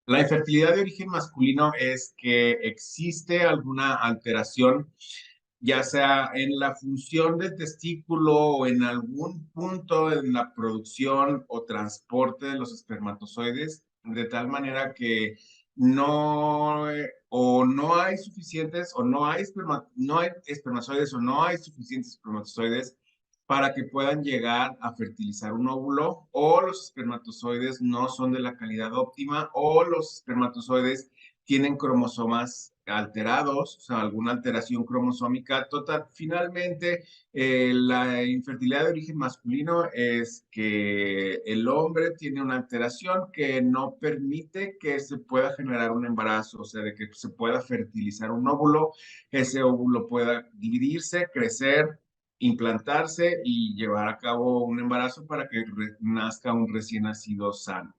La infertilidad de origen masculino es que existe alguna alteración, ya sea en la función del testículo o en algún punto en la producción o transporte de los espermatozoides, de tal manera que o no hay suficientes o no hay espermatozoides o no hay suficientes espermatozoides para que puedan llegar a fertilizar un óvulo, o los espermatozoides no son de la calidad óptima, o los espermatozoides tienen cromosomas alterados, o sea, alguna alteración cromosómica. Total, finalmente, la infertilidad de origen masculino es que el hombre tiene una alteración que no permite que se pueda generar un embarazo, o sea, de que se pueda fertilizar un óvulo, ese óvulo pueda dividirse, crecer, implantarse y llevar a cabo un embarazo para que nazca un recién nacido sano.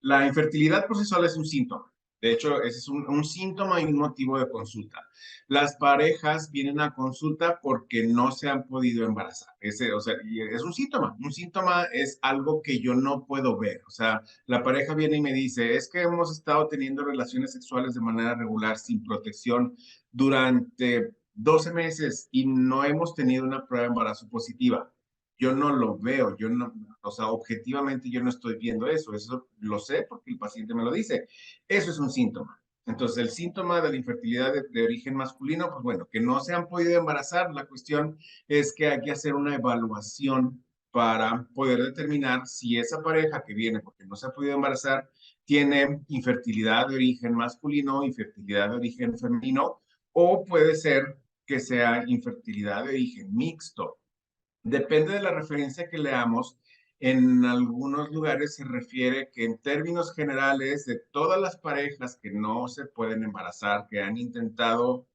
La infertilidad por sí sola es un síntoma. De hecho, ese es un síntoma y un motivo de consulta. Las parejas vienen a consulta porque no se han podido embarazar. O sea, y es un síntoma. Un síntoma es algo que yo no puedo ver. O sea, la pareja viene y me dice, es que hemos estado teniendo relaciones sexuales de manera regular sin protección durante 12 meses y no hemos tenido una prueba de embarazo positiva. Yo no lo veo, yo no, o sea, objetivamente yo no estoy viendo eso lo sé porque el paciente me lo dice. Eso es un síntoma. Entonces, el síntoma de la infertilidad de origen masculino, pues bueno, que no se han podido embarazar. La cuestión es que hay que hacer una evaluación para poder determinar si esa pareja que viene porque no se ha podido embarazar tiene infertilidad de origen masculino, infertilidad de origen femenino, o puede ser que sea infertilidad de origen mixto. Depende de la referencia que leamos. En algunos lugares se refiere que en términos generales de todas las parejas que no se pueden embarazar, que han intentado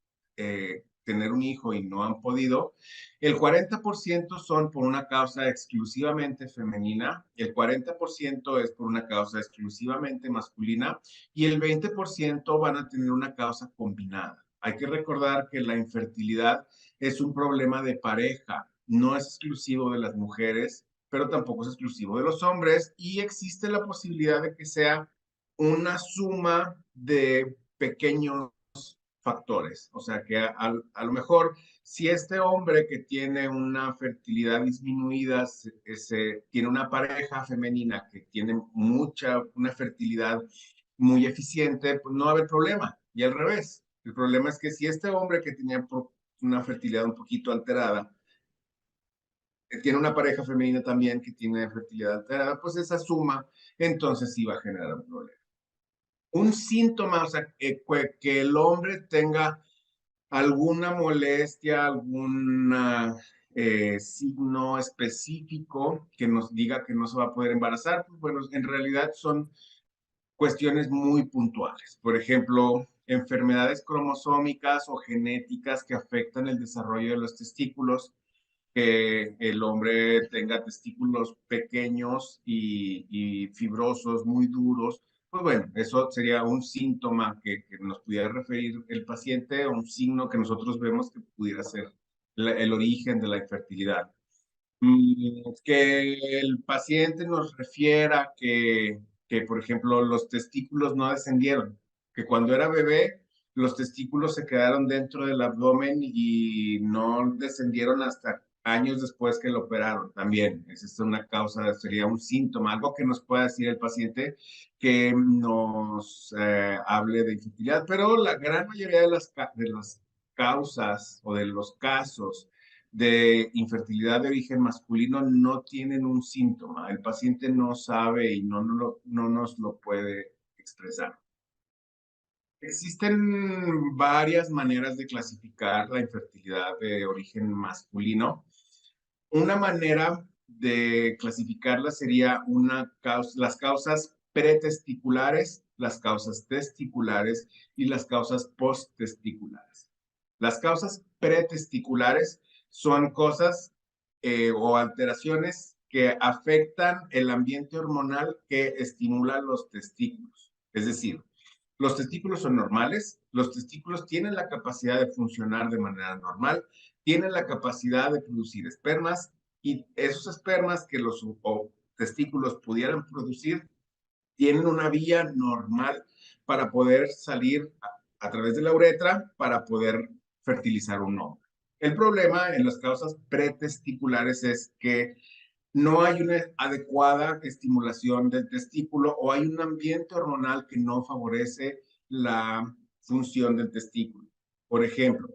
tener un hijo y no han podido, el 40% son por una causa exclusivamente femenina, el 40% es por una causa exclusivamente masculina y el 20% van a tener una causa combinada. Hay que recordar que la infertilidad es un problema de pareja, no es exclusivo de las mujeres, pero tampoco es exclusivo de los hombres y existe la posibilidad de que sea una suma de pequeños factores. O sea que a lo mejor si este hombre que tiene una fertilidad disminuida tiene una pareja femenina que tiene una fertilidad muy eficiente, pues no va a haber problema. Y al revés, el problema es que si este hombre que tenía una fertilidad un poquito alterada, que tiene una pareja femenina también que tiene fertilidad alterada, pues esa suma entonces sí va a generar un problema. Un síntoma, o sea, que el hombre tenga alguna molestia, algún signo específico que nos diga que no se va a poder embarazar, pues bueno, en realidad son cuestiones muy puntuales. Por ejemplo, enfermedades cromosómicas o genéticas que afectan el desarrollo de los testículos, que el hombre tenga testículos pequeños y fibrosos, muy duros. Pues bueno, eso sería un síntoma que nos pudiera referir el paciente, o un signo que nosotros vemos que pudiera ser el origen de la infertilidad. Que el paciente nos refiera por ejemplo, los testículos no descendieron, que cuando era bebé, los testículos se quedaron dentro del abdomen y no descendieron hasta años después que lo operaron. También, esa es una causa, sería un síntoma, algo que nos pueda decir el paciente que nos hable de infertilidad. Pero la gran mayoría de las causas o de los casos de infertilidad de origen masculino no tienen un síntoma. El paciente no sabe y no nos lo puede expresar. Existen varias maneras de clasificar la infertilidad de origen masculino. Una manera de clasificarla sería las causas pretesticulares, las causas testiculares y las causas posttesticulares. Las causas pretesticulares son cosas o alteraciones que afectan el ambiente hormonal que estimula los testículos. Es decir, los testículos son normales, los testículos tienen la capacidad de funcionar de manera normal, tienen la capacidad de producir espermas y esos espermas que los testículos pudieran producir tienen una vía normal para poder salir a través de la uretra para poder fertilizar un óvulo. El problema en las causas pretesticulares es que no hay una adecuada estimulación del testículo o hay un ambiente hormonal que no favorece la función del testículo. Por ejemplo,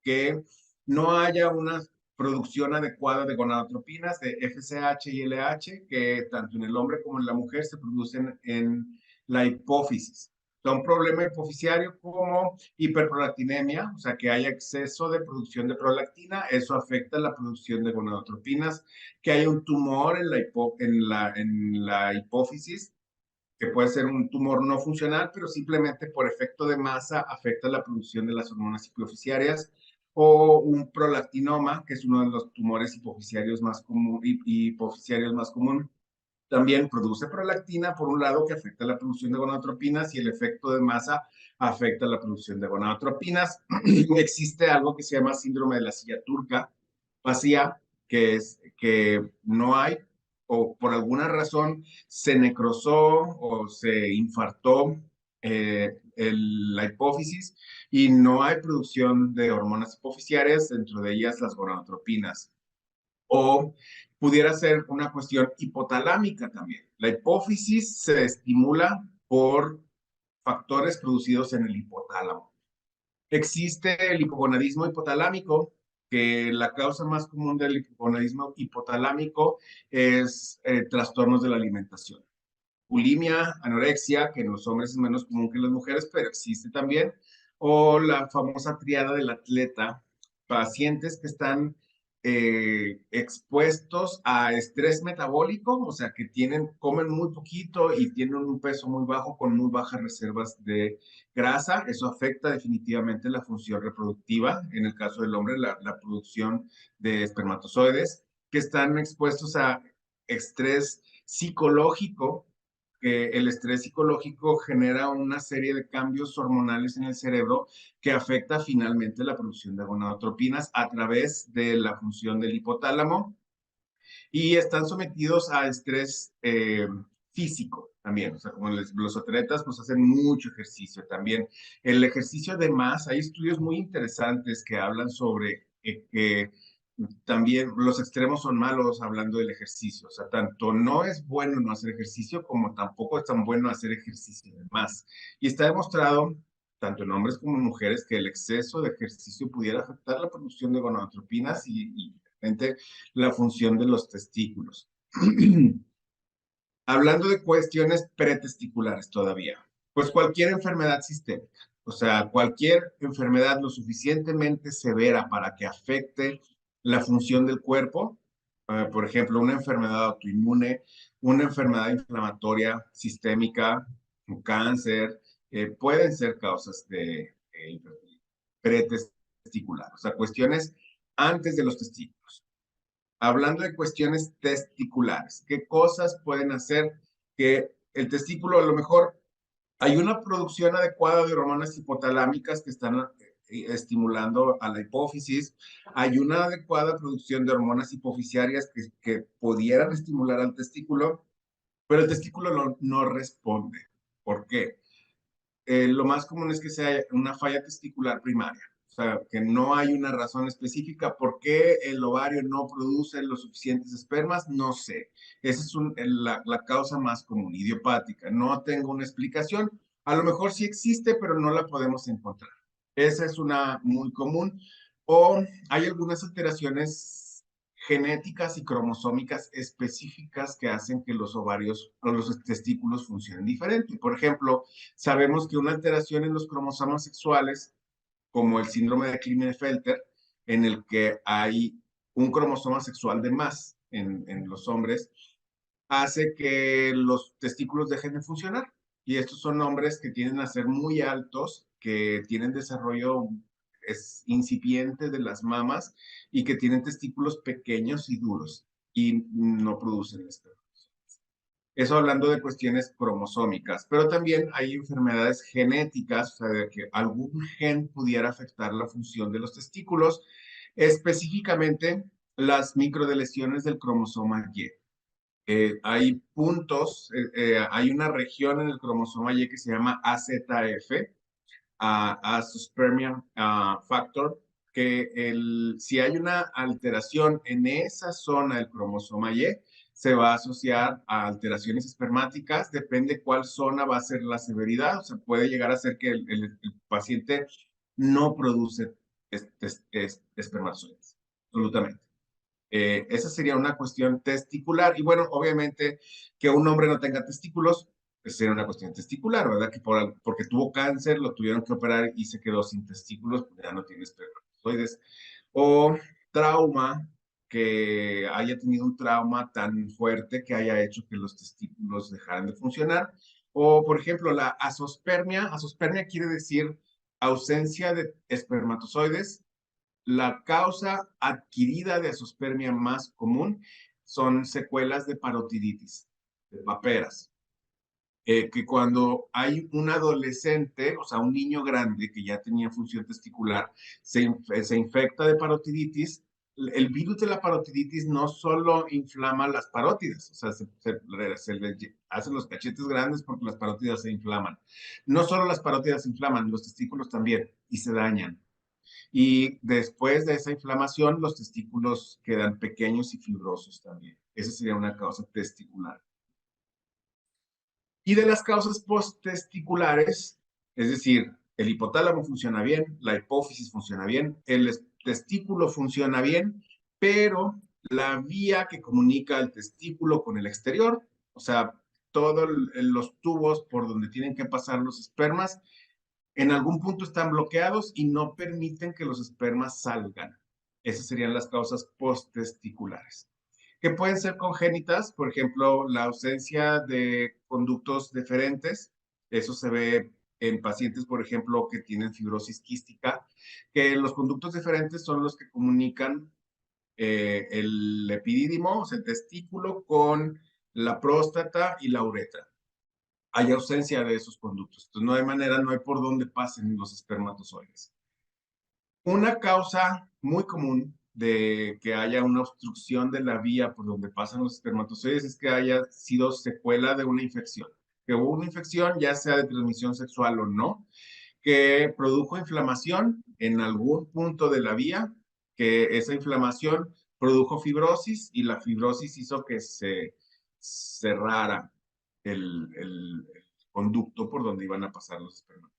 que no haya una producción adecuada de gonadotropinas, de FSH y LH, que tanto en el hombre como en la mujer se producen en la hipófisis. Un problema hipofisiario como hiperprolactinemia, o sea, que haya exceso de producción de prolactina, eso afecta la producción de gonadotropinas, que haya un tumor en la hipófisis, que puede ser un tumor no funcional, pero simplemente por efecto de masa afecta la producción de las hormonas hipofisiarias, o un prolactinoma, que es uno de los tumores hipofisiarios más común, hipofisiarios más común. También produce prolactina, por un lado, que afecta la producción de gonadotropinas, y el efecto de masa afecta la producción de gonadotropinas. Existe algo que se llama síndrome de la silla turca vacía, que es que no hay, o por alguna razón se necrosó o se infartó la hipófisis y no hay producción de hormonas hipofisiarias, dentro de ellas las gonadotropinas. O pudiera ser una cuestión hipotalámica también. La hipófisis se estimula por factores producidos en el hipotálamo. Existe el hipogonadismo hipotalámico, que la causa más común del hipogonadismo hipotalámico es trastornos de la alimentación. Bulimia, anorexia, que en los hombres es menos común que en las mujeres, pero existe también. O la famosa triada del atleta, pacientes que están expuestos a estrés metabólico, o sea, que comen muy poquito y tienen un peso muy bajo con muy bajas reservas de grasa. Eso afecta definitivamente la función reproductiva, en el caso del hombre, la producción de espermatozoides, que están expuestos a estrés psicológico, que el estrés psicológico genera una serie de cambios hormonales en el cerebro que afecta finalmente la producción de gonadotropinas a través de la función del hipotálamo, y están sometidos a estrés físico también. O sea, como los atletas pues hacen mucho ejercicio también. El ejercicio de más, hay estudios muy interesantes que hablan sobre que también los extremos son malos hablando del ejercicio. O sea, tanto no es bueno no hacer ejercicio como tampoco es tan bueno hacer ejercicio de más. Y está demostrado, tanto en hombres como en mujeres, que el exceso de ejercicio pudiera afectar la producción de gonadotropinas y la función de los testículos. Hablando de cuestiones pretesticulares todavía, pues cualquier enfermedad sistémica, o sea, cualquier enfermedad lo suficientemente severa para que afecte la función del cuerpo, por ejemplo, una enfermedad autoinmune, una enfermedad inflamatoria sistémica, un cáncer, pueden ser causas de pretesticular, o sea, cuestiones antes de los testículos. Hablando de cuestiones testiculares, ¿qué cosas pueden hacer que el testículo, a lo mejor hay una producción adecuada de hormonas hipotalámicas que están estimulando a la hipófisis, hay una adecuada producción de hormonas hipofisiarias que pudieran estimular al testículo, pero el testículo no responde? ¿Por qué? Lo más común es que sea una falla testicular primaria. O sea, que no hay una razón específica por qué el ovario no produce los suficientes espermas, no sé. Esa es la causa más común, idiopática. No tengo una explicación. A lo mejor sí existe, pero no la podemos encontrar. Esa es una muy común. O hay algunas alteraciones genéticas y cromosómicas específicas que hacen que los ovarios o los testículos funcionen diferente. Por ejemplo, sabemos que una alteración en los cromosomas sexuales, como el síndrome de Klinefelter, en el que hay un cromosoma sexual de más en los hombres, hace que los testículos dejen de funcionar. Y estos son hombres que tienden a ser muy altos, que tienen desarrollo incipiente de las mamas y que tienen testículos pequeños y duros y no producen esperma. Eso hablando de cuestiones cromosómicas, pero también hay enfermedades genéticas, o sea, de que algún gen pudiera afectar la función de los testículos, específicamente las microdeleciones del cromosoma Y, hay puntos, hay una región en el cromosoma Y que se llama AZF, Azoospermia Factor, que si hay una alteración en esa zona del cromosoma Y, se va a asociar a alteraciones espermáticas, depende cuál zona va a ser la severidad, o sea, puede llegar a ser que el paciente no produce espermatozoides, absolutamente. Esa sería una cuestión testicular. Y bueno, obviamente que un hombre no tenga testículos, pues sería una cuestión testicular, ¿verdad? Que porque tuvo cáncer, lo tuvieron que operar y se quedó sin testículos, pues ya no tiene espermatozoides. O trauma, que haya tenido un trauma tan fuerte que haya hecho que los testículos dejaran de funcionar. O, por ejemplo, la azospermia. Azospermia quiere decir ausencia de espermatozoides. La causa adquirida de azospermia más común son secuelas de parotiditis, de paperas. Que cuando hay un adolescente, o sea, un niño grande que ya tenía función testicular, se infecta de parotiditis, el virus de la parotiditis no solo inflama las parótidas, o sea, se le hacen los cachetes grandes porque las parótidas se inflaman. No solo las parótidas se inflaman, los testículos también, y se dañan. Y después de esa inflamación, los testículos quedan pequeños y fibrosos también. Esa sería una causa testicular. Y de las causas posttesticulares, es decir, el hipotálamo funciona bien, la hipófisis funciona bien, el testículo funciona bien, pero la vía que comunica el testículo con el exterior, o sea, todos los tubos por donde tienen que pasar los espermas, en algún punto están bloqueados y no permiten que los espermas salgan. Esas serían las causas posttesticulares, que pueden ser congénitas, por ejemplo, la ausencia de conductos deferentes. Eso se ve en pacientes, por ejemplo, que tienen fibrosis quística, que los conductos deferentes son los que comunican el epidídimo, o sea, el testículo, con la próstata y la uretra. Hay ausencia de esos conductos. Entonces, no hay manera, no hay por dónde pasen los espermatozoides. Una causa muy común de que haya una obstrucción de la vía por donde pasan los espermatozoides es que haya sido secuela de una infección. Que hubo una infección, ya sea de transmisión sexual o no, que produjo inflamación en algún punto de la vía, que esa inflamación produjo fibrosis y la fibrosis hizo que se cerrara el conducto por donde iban a pasar los espermatozoides.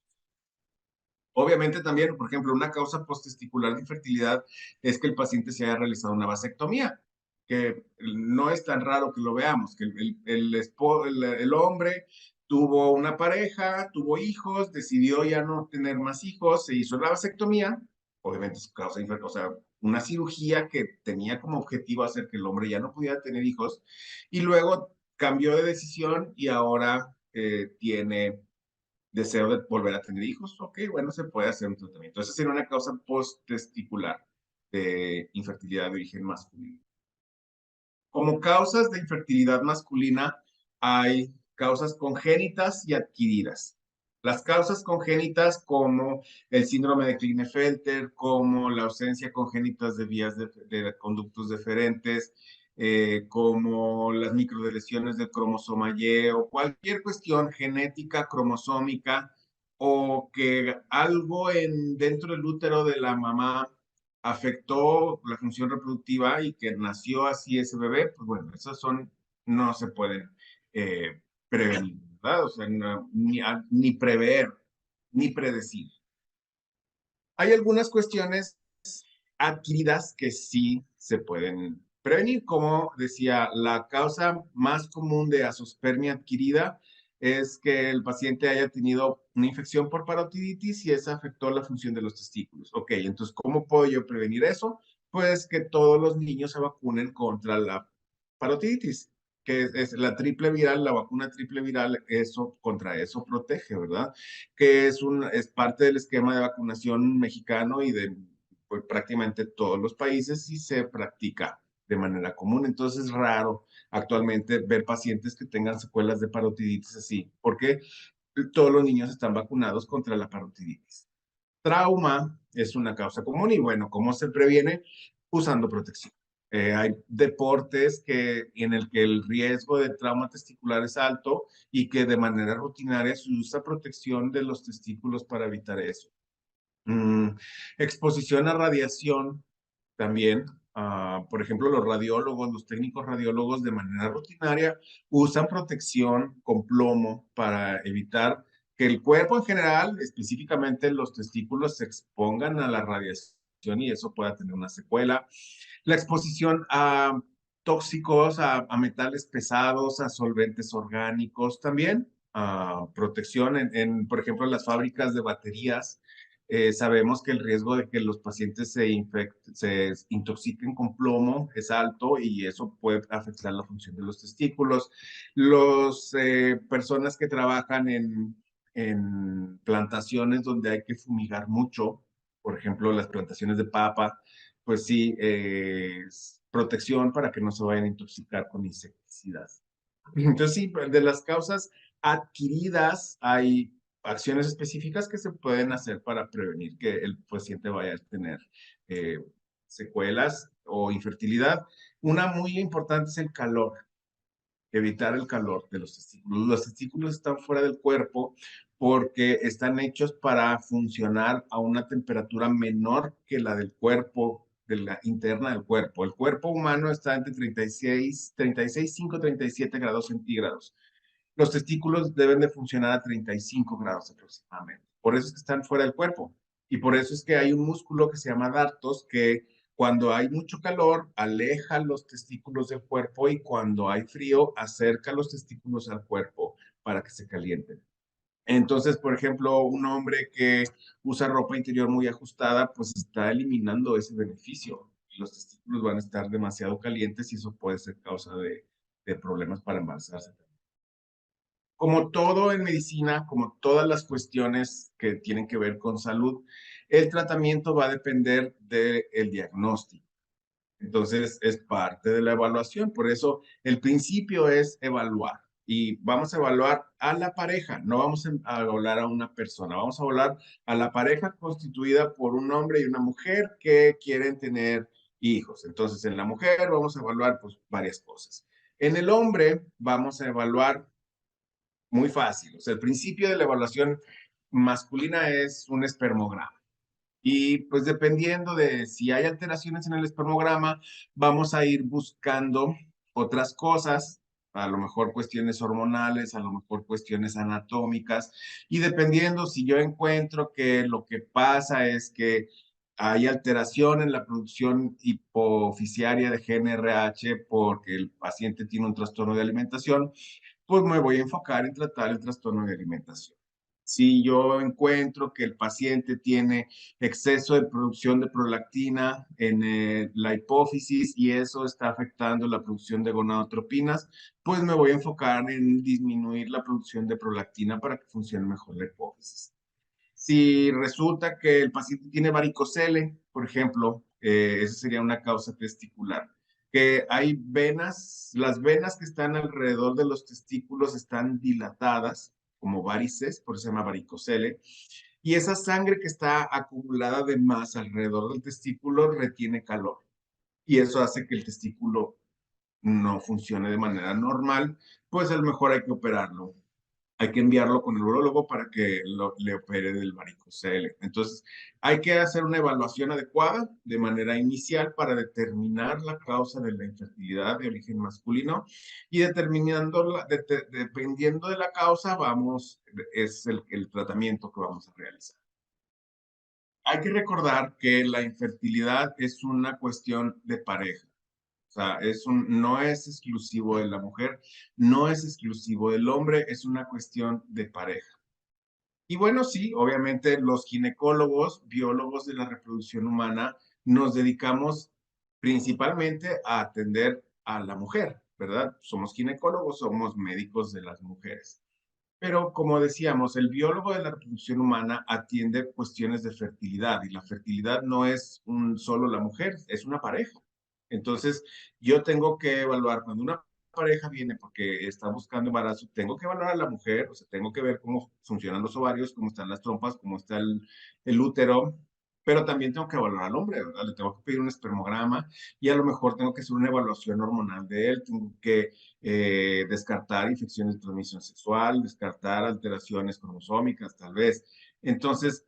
Obviamente también, por ejemplo, una causa posttesticular de infertilidad es que el paciente se haya realizado una vasectomía, que no es tan raro que lo veamos, que el hombre tuvo una pareja, tuvo hijos, decidió ya no tener más hijos, se hizo la vasectomía, obviamente es causa infertilidad, o sea, una cirugía que tenía como objetivo hacer que el hombre ya no pudiera tener hijos, y luego cambió de decisión y ahora tiene deseo de volver a tener hijos, ok, bueno, se puede hacer un tratamiento. Esa sería una causa posttesticular de infertilidad de origen masculino. Como causas de infertilidad masculina hay causas congénitas y adquiridas. Las causas congénitas como el síndrome de Klinefelter, como la ausencia congénita de vías de conductos deferentes, como las microlesiones del cromosoma Y o cualquier cuestión genética cromosómica o que algo dentro del útero de la mamá afectó la función reproductiva y que nació así ese bebé, pues bueno, esas no se pueden prevenir, ¿verdad? O sea, ni prever, ni predecir. Hay algunas cuestiones adquiridas que sí se pueden prevenir, como decía, la causa más común de azospermia adquirida es que el paciente haya tenido una infección por parotiditis y esa afectó la función de los testículos. Ok, entonces, ¿cómo puedo yo prevenir eso? Pues que todos los niños se vacunen contra la parotiditis, que es la triple viral, la vacuna triple viral, eso, contra eso protege, ¿verdad? Que es parte del esquema de vacunación mexicano y de pues, prácticamente todos los países y se practica de manera común. Entonces es raro actualmente ver pacientes que tengan secuelas de parotiditis así, porque todos los niños están vacunados contra la parotiditis. Trauma es una causa común y bueno, ¿cómo se previene? Usando protección. Hay deportes en el que el riesgo de trauma testicular es alto y que de manera rutinaria se usa protección de los testículos para evitar eso. Mm, Exposición a radiación también. Por ejemplo, los radiólogos, los técnicos radiólogos de manera rutinaria usan protección con plomo para evitar que el cuerpo en general, específicamente los testículos, se expongan a la radiación y eso pueda tener una secuela. La exposición a tóxicos, a metales pesados, a solventes orgánicos también. Protección por ejemplo, en las fábricas de baterías. Sabemos que el riesgo de que los pacientes se intoxiquen con plomo es alto y eso puede afectar la función de los testículos. Las personas que trabajan en plantaciones donde hay que fumigar mucho, por ejemplo, las plantaciones de papa, pues sí, protección para que no se vayan a intoxicar con insecticidas. Entonces, sí, de las causas adquiridas hay acciones específicas que se pueden hacer para prevenir que el paciente vaya a tener eh, secuelas o infertilidad. Una muy importante es el calor, evitar el calor de los testículos. Los testículos están fuera del cuerpo porque están hechos para funcionar a una temperatura menor que la del cuerpo, de la interna del cuerpo. El cuerpo humano está entre 36,5, 37 grados centígrados. Los testículos deben de funcionar a 35 grados aproximadamente. Por eso es que están fuera del cuerpo. Y por eso es que hay un músculo que se llama dartos que cuando hay mucho calor aleja los testículos del cuerpo y cuando hay frío acerca los testículos al cuerpo para que se calienten. Entonces, por ejemplo, un hombre que usa ropa interior muy ajustada, pues está eliminando ese beneficio. Los testículos van a estar demasiado calientes y eso puede ser causa de problemas para embarazarse. Como todo en medicina, como todas las cuestiones que tienen que ver con salud, el tratamiento va a depender del diagnóstico. Entonces, es parte de la evaluación. Por eso, el principio es evaluar. Y vamos a evaluar a la pareja, no vamos a evaluar a una persona, vamos a evaluar a la pareja constituida por un hombre y una mujer que quieren tener hijos. Entonces, en la mujer vamos a evaluar pues, varias cosas. En el hombre vamos a evaluar muy fácil. O sea, el principio de la evaluación masculina es un espermograma. Y pues dependiendo de si hay alteraciones en el espermograma, vamos a ir buscando otras cosas, a lo mejor cuestiones hormonales, a lo mejor cuestiones anatómicas, y dependiendo si yo encuentro que lo que pasa es que hay alteración en la producción hipofisiaria de GNRH porque el paciente tiene un trastorno de alimentación, pues me voy a enfocar en tratar el trastorno de alimentación. Si yo encuentro que el paciente tiene exceso de producción de prolactina en la hipófisis y eso está afectando la producción de gonadotropinas, pues me voy a enfocar en disminuir la producción de prolactina para que funcione mejor la hipófisis. Si resulta que el paciente tiene varicocele, por ejemplo, esa sería una causa testicular, que hay venas, las venas que están alrededor de los testículos están dilatadas, como varices, por eso se llama varicocele, y esa sangre que está acumulada de más alrededor del testículo retiene calor, y eso hace que el testículo no funcione de manera normal, pues a lo mejor hay que operarlo, hay que enviarlo con el urólogo para que le opere del varicocele. Entonces, hay que hacer una evaluación adecuada de manera inicial para determinar la causa de la infertilidad de origen masculino y dependiendo de la causa, es el tratamiento que vamos a realizar. Hay que recordar que la infertilidad es una cuestión de pareja. O sea, no es exclusivo de la mujer, no es exclusivo del hombre, es una cuestión de pareja. Y bueno, sí, obviamente los ginecólogos, biólogos de la reproducción humana, nos dedicamos principalmente a atender a la mujer, ¿verdad? Somos ginecólogos, somos médicos de las mujeres. Pero como decíamos, el biólogo de la reproducción humana atiende cuestiones de fertilidad y la fertilidad no es solo la mujer, es una pareja. Entonces, yo tengo que evaluar cuando una pareja viene porque está buscando embarazo, tengo que evaluar a la mujer, o sea, tengo que ver cómo funcionan los ovarios, cómo están las trompas, cómo está el útero, pero también tengo que evaluar al hombre, ¿verdad? Le tengo que pedir un espermograma y a lo mejor tengo que hacer una evaluación hormonal de él, tengo que descartar infecciones de transmisión sexual, descartar alteraciones cromosómicas, tal vez. Entonces,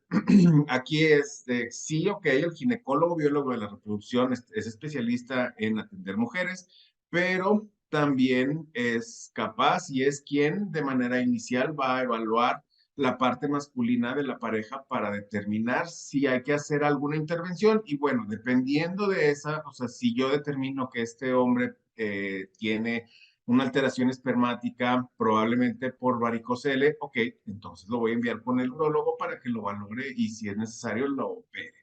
aquí es, sí, ok, el ginecólogo biólogo de la reproducción es especialista en atender mujeres, pero también es capaz y es quien de manera inicial va a evaluar la parte masculina de la pareja para determinar si hay que hacer alguna intervención. Y bueno, dependiendo de esa, o sea, si yo determino que este hombre tiene una alteración espermática, probablemente por varicocele, ok, entonces lo voy a enviar con el urólogo para que lo valore y si es necesario lo opere.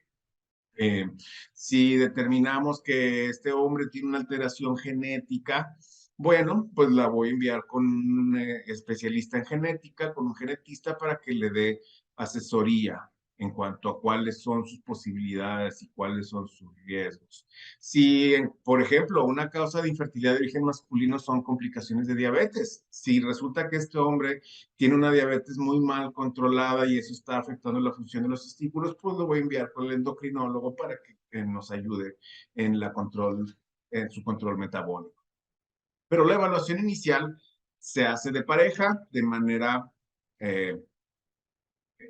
Eh, si determinamos que este hombre tiene una alteración genética, bueno, pues la voy a enviar con un especialista en genética, con un genetista para que le dé asesoría en cuanto a cuáles son sus posibilidades y cuáles son sus riesgos. Si, por ejemplo, una causa de infertilidad de origen masculino son complicaciones de diabetes, si resulta que este hombre tiene una diabetes muy mal controlada y eso está afectando la función de los testículos, pues lo voy a enviar con el endocrinólogo para que nos ayude en en su control metabólico. Pero la evaluación inicial se hace de pareja de manera eh,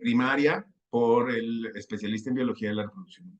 primaria por el especialista en biología de la reproducción.